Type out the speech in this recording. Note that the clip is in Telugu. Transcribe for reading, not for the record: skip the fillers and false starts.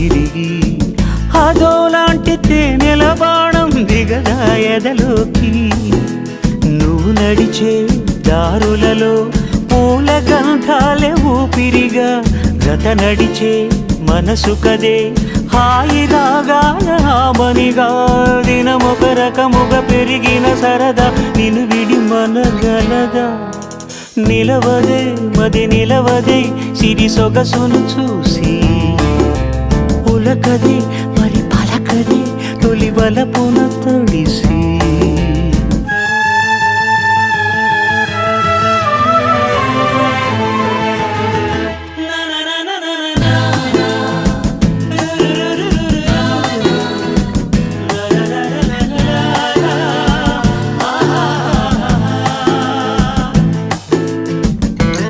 తిరిగి అదోలాంటి తేనెల బాణం దిగదా ఎదలోకి నువ్వు నడిచే దారులలో పూల గంధాలే ఊపిరిగా గత నడిచే మనసు కదే హాయి రాగాల ఆమనిగా దినమొక రకముగా పెరిగిన సరదా నిన్ను విడి మనగలదా నిలవదే మది నిలవదే సిరి సొగసును చూసి ఉలకదే మరి పలకదే తొలి వలపున